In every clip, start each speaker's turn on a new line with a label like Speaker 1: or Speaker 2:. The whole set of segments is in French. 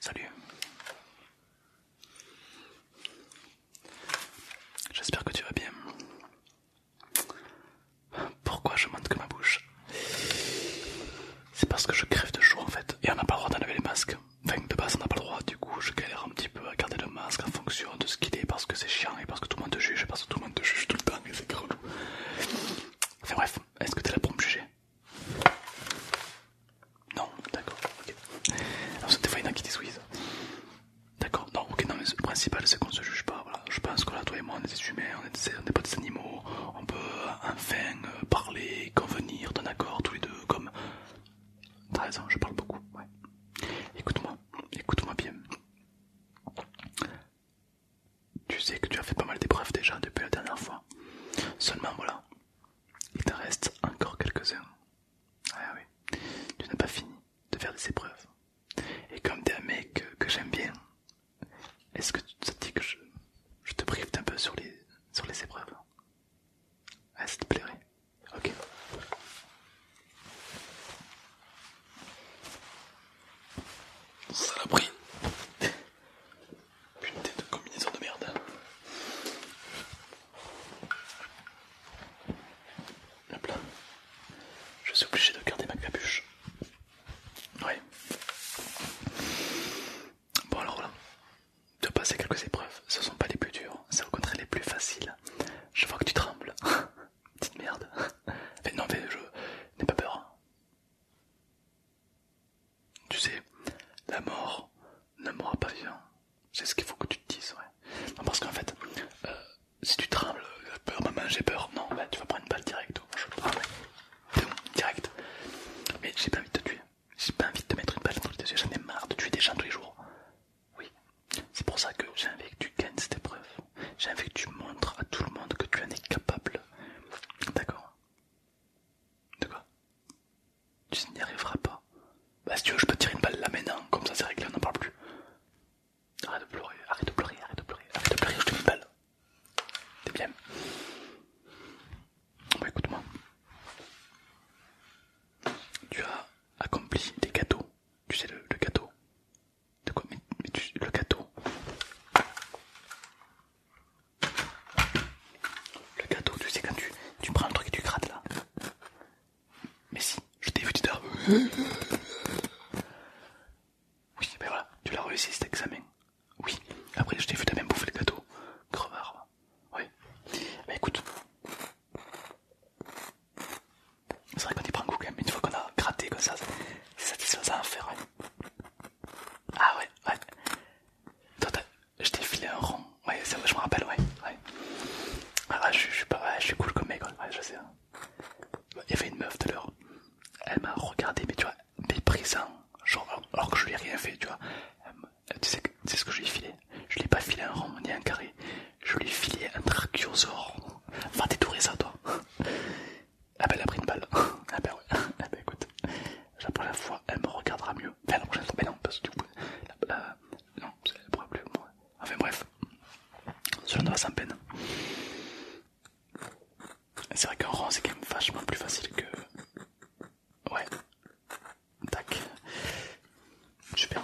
Speaker 1: Salut. J'espère que tu vas bien. Pourquoi je monte que ma bouche? C'est parce que je crève de chaud en fait. Et on n'a pas le droit d'enlever les masques. Enfin, de base on n'a pas le droit, du coup je galère un petit peu à garder le masque en fonction de ce qu'il est, parce que c'est chiant et parce que tout le monde te juge, et parce que tout le monde te juge tout le temps et c'est relou. Enfin bref, est-ce que t'es là pour me juger? Non, d'accord, ok. Alors, des fois il y en a qui disent oui. D'accord, non, ok, non, mais le principal c'est qu'on se juge pas, voilà. Je pense que là, toi et moi, on est des humains, on n'est pas des animaux, on peut enfin parler, convenir d'un accord tous les deux, comme... T'as raison, je parle beaucoup, ouais. Écoute-moi bien. Tu sais que tu as fait pas mal d'épreuves déjà depuis la dernière fois. Seulement, voilà, il te reste encore quelques-uns. Ah oui, tu n'as pas fini de faire des épreuves. Et comme t'es un mec que j'aime bien, est-ce que ça te dit que je te briefe un peu sur les épreuves? Ah, ça te plairait? Ok. Saloperie. Putain de combinaison de merde. Hop là. Je suis obligé de garder ma capuche. Ouais. Bon alors voilà. Tu as passé quelques épreuves. Ce sont pas les plus dures, c'est au contraire les plus faciles. Je vois que tu trembles. Petite merde. Mais non mais n'aie pas peur. Tu sais, la mort ne mourra pas vivant. C'est ce qu'il faut que tu te dises, ouais. Non, parce qu'en fait, si tu trembles, peur, maman, j'ai peur. Non, bah, tu vas prendre une balle direct. Ah ouais, direct. Mais j'ai pas envie de te tuer. J'ai pas envie de te mettre une balle dans les yeux. J'en ai marre de tuer des gens tous les jours. Oui, c'est pour ça que j'ai envie que tu gagnes cette épreuve. J'ai envie que tu montres à tout le monde que tu en es capable. D'accord? De quoi? Tu n'y arriveras pas. Bah si tu veux, je peux te tirer une balle là maintenant. Comme ça c'est réglé, on n'en parle plus. Arrête de pleurer, arrête de pleurer, arrête de pleurer, arrête de pleurer, je te mets une balle. T'es bien? Bon écoute-moi. Tu as accompli des gâteaux. Tu sais le gâteau. De quoi? Le gâteau. Le gâteau, tu sais quand tu prends le truc et tu grattes là. Mais si, je t'ai vu tout à l'heure. Oui, ben voilà, tu l'as réussi cet examen. Oui, après je t'ai vu t'as même bouffé le gâteau. Crevard. Oui. Bah écoute. C'est vrai qu'on y prend goût quand même, une fois qu'on a gratté comme ça, c'est satisfaisant à faire. Ouais. Ah ouais, ouais. Toi, je t'ai filé un rond. Ouais, c'est vrai, je me rappelle, ouais. Ouais. Ah, je suis pas, ouais, je suis cool comme mec, ouais, je sais. Il y avait une meuf tout à l'heure. Elle m'a regardé, mais tu vois, méprisant. Genre, alors que je lui ai rien fait, tu vois. Tu sais ce que je lui ai filé? Je lui ai pas filé un rond ni un carré. Je lui ai filé un drachiosaure. Va détourer ça, toi. Ah ben elle a pris une balle. Ah ben ouais. Ah ben écoute, la prochaine fois elle me regardera mieux. Enfin la prochaine fois, mais non, parce que du coup, non, elle pourra plus. Moi. Enfin bref, cela ne va sans peine. C'est vrai qu'un rond c'est quand même vachement plus facile que... Ouais. Tac. Super.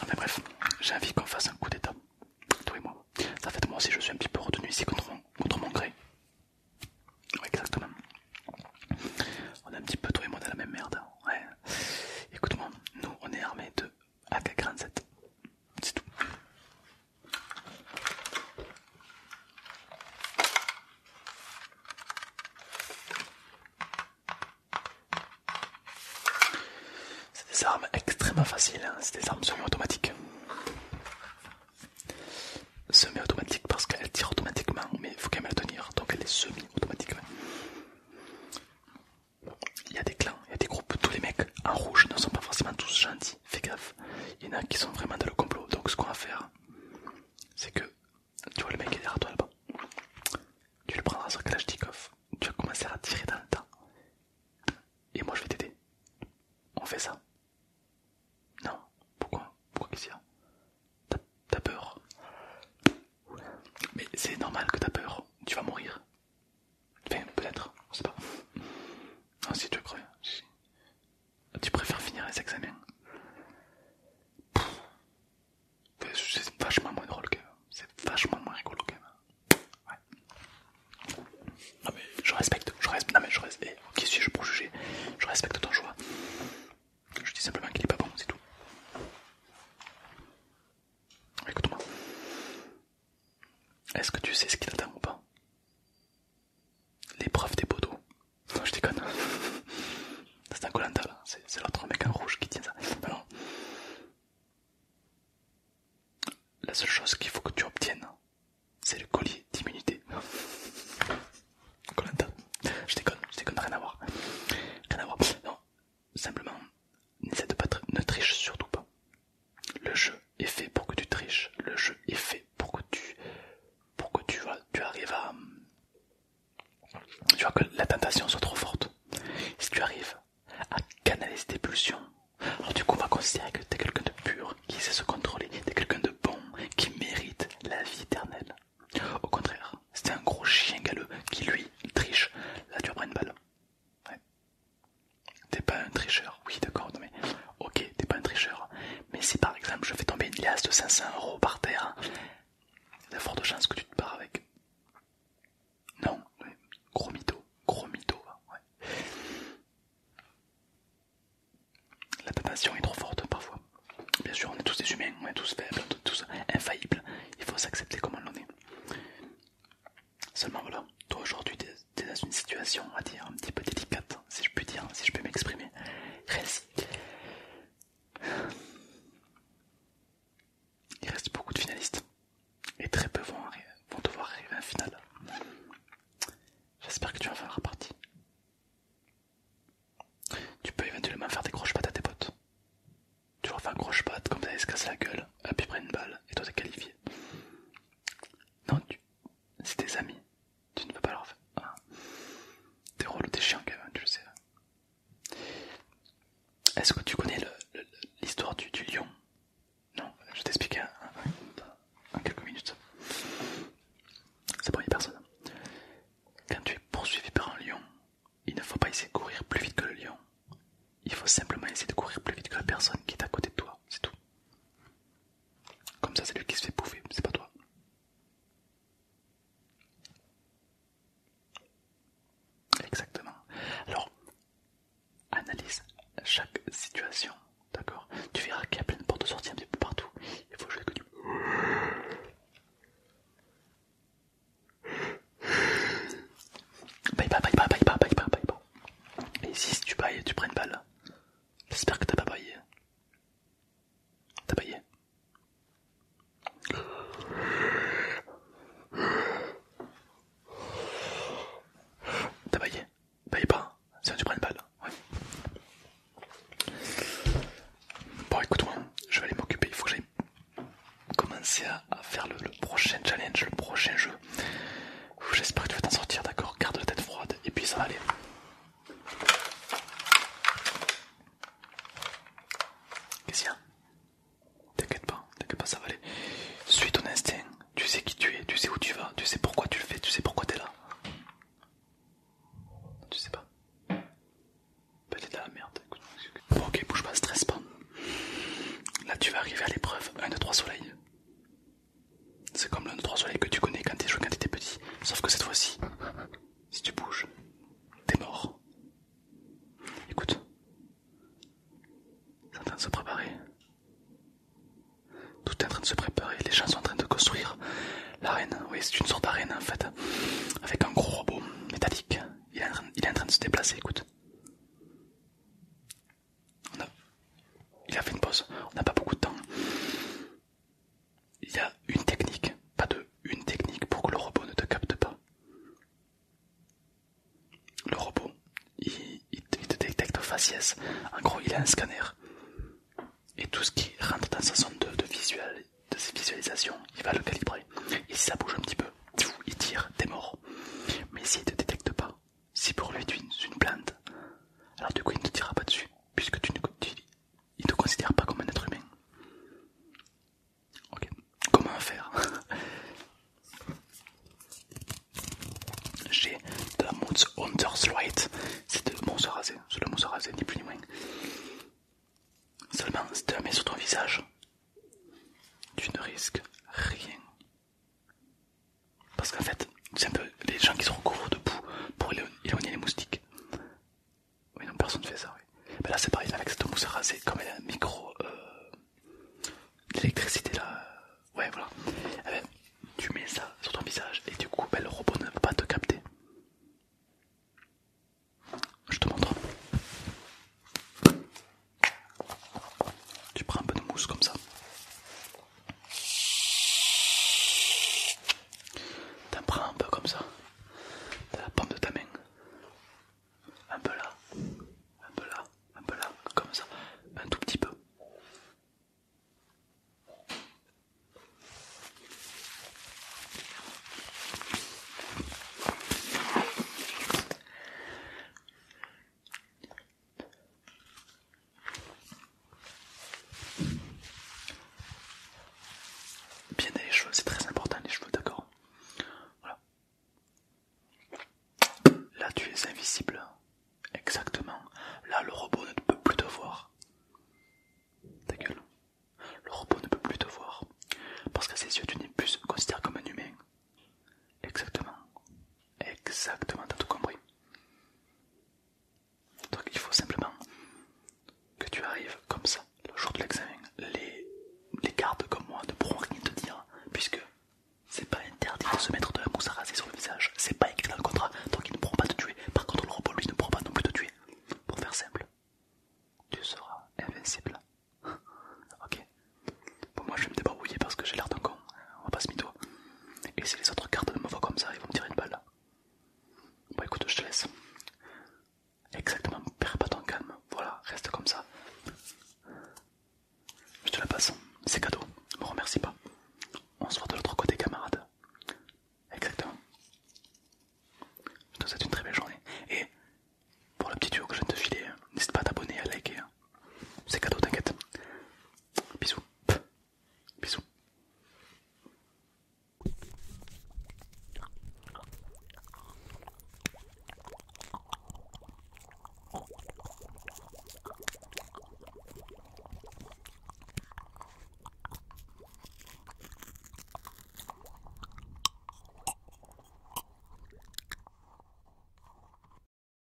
Speaker 1: Enfin bref, j'ai envie qu'on fasse un coup d'état. Toi et moi. En fait moi aussi je suis un petit peu retenu ici contre mon gré. Ouais, exactement. On est un petit peu toi et moi dans la même merde. Ouais. Écoute-moi, nous on est armés de AK-47. C'est tout. C'est des armes extrêmement faciles, hein. C'est des armes semi-automatiques. Semi-automatique parce qu'elle tire automatiquement, mais il faut quand même la tenir, donc elle est semi-automatique. Il y a des clans, il y a des groupes, tous les mecs en rouge ne sont pas forcément tous gentils, fais gaffe. Il y en a qui sont vraiment dans le complot, donc ce qu'on va faire, c'est que, tu vois le mec qui est derrière toi là-bas, tu le prendras sur Kalachnikov, tu vas commencer à tirer dans le tas, et moi je vais t'aider. On fait ça? Non? Pourquoi? Pourquoi qu'est-ce qu'il y a? T'as peur? Mais c'est normal que t'as peur, tu vas mourir. Enfin, peut-être, je sais pas. Ah si tu crois, si. Tu préfères finir les examens Est-ce que tu sais ce qui t'attend ou pas? L'épreuve des poteaux. Non, je déconne. C'est un koh là, c'est l'autre mec en rouge qui tient ça. Non, non. La seule chose qu'il faut que tu obtiennes, c'est le collier d'immunité. koh Lanta. Je déconne, rien à voir. Rien à voir. Non, simplement, n'essaie de pas ne triche surtout pas. Le jeu est fait pour que tu triches. Le jeu est fait pour que tu arrives à, tu vois, que la tentation soit trop forte. Si tu arrives à canaliser tes pulsions, alors du coup on va considérer que t'es quelqu'un de pur, qui sait se contrôler, t'es quelqu'un de bon, qui mérite la vie éternelle. Au contraire, c'était un gros chien galeux qui lui triche, là tu vas prendre une balle. Ouais. T'es pas un tricheur, oui d'accord, non mais ok, t'es pas un tricheur, mais si par exemple je fais tomber une liasse de 500 € par terre, il y a de fortes chances que tu te barres avec. Non, oui. Gros mytho, ouais. La tentation est trop forte parfois. Bien sûr, on est tous des humains, on est tous faibles, on est tous infaillibles, il faut s'accepter comme on en est. Seulement voilà, toi aujourd'hui t'es dans une situation, on va dire, un petit peu délicate, si je puis dire, si je peux m'exprimer. Il reste beaucoup de finalistes, et très peu vont devoir arriver en finale. J'espère que tu en feras partie. Tu peux éventuellement faire des croche-pattes à tes potes. Tu leur fais un croche-patte comme ça, ils se cassent la gueule, hop, ils prennent une balle, et toi t'es qualifié. Non, c'est tes amis, tu ne peux pas leur faire. Ah. T'es relou, t'es chiant quand même, tu le sais. Est-ce que tu connais l'histoire du lion? Non, je vais t'expliquer en quelques minutes. C'est pour les personnes. Quand tu es poursuivi par un lion, il ne faut pas essayer de courir plus vite que le lion. Il faut simplement essayer de courir plus vite que la personne qui est à côté de toi, c'est tout. Comme ça, c'est lui qui se fait bouffer, c'est pas toi. Exactement. Alors, analyse chaque situation, d'accord? Tu verras qu'il y a plein de portes de sortie un petit peu partout. Il faut jouer que du... Baille pas. Et ici, si tu bailles, tu prends une balle. J'espère que t'as pas baillé. T'as baillé? T'as baillé? Baille pas, sinon tu prends une balle. Ouais. Bon, écoute-moi, je vais aller m'occuper. Il faut que j'aille commencer à faire le prochain challenge, le prochain jeu. J'espère que tu vas t'en sortir, d'accord? Garde la tête froide et puis ça va aller. Qu'est-ce qu'il y a? T'inquiète pas, ça va aller. Suis ton instinct, tu sais qui tu es, tu sais où tu vas, tu sais pourquoi tu le fais, tu sais pourquoi t'es là. Tu sais pas. Peut-être de la merde, écoute. Bon ok, bouge pas, stresse pas. Là tu vas arriver à l'épreuve 1, 2, 3 soleil. C'est comme le 1, 2, 3 soleil que tu connais quand t'es joué quand t'étais petit. Sauf que cette fois-ci, si tu bouges, t'es mort. Écoute. C'est en train de se préparer. Tout est en train de se préparer, les gens sont en train de construire l'arène. Oui, c'est une sorte d'arène en fait, avec un gros robot métallique. Il est en train de se déplacer, écoute. Il a fait une pause, on n'a pas beaucoup de temps. Il y a une technique, pas deux, une technique pour que le robot ne te capte pas. Le robot, il te détecte au faciès. En gros, il a un scanner. Et tout ce qui rentre dans sa zone de visualisation, il va le calibrer. Et si ça bouge un petit peu, il tire, t'es mort. Mais s'il ne te détecte pas, si pour lui tu es une plante, alors du coup il ne te tirera pas dessus, puisque il ne te considère pas comme un être humain. Ok, comment faire? J'ai de la Moons Hunter's Right, c'est de monstre rasé, c'est le monstre rasé, ni plus ni moins. Seulement, si tu la mets sur ton visage, tu ne risques rien. Parce qu'en fait, c'est un peu les gens qui se recouvrent de boue pour éloigner les moustiques. Oui, non, personne ne fait ça, oui. Ben là, c'est pareil, avec cette mousse rasée, comme elle a un micro... l'électricité là... Ouais, voilà. Eh ben, tu mets ça sur ton visage. visage et du coup le robot ne peut pas te capter. Je te montre. Tu prends un peu de mousse comme ça.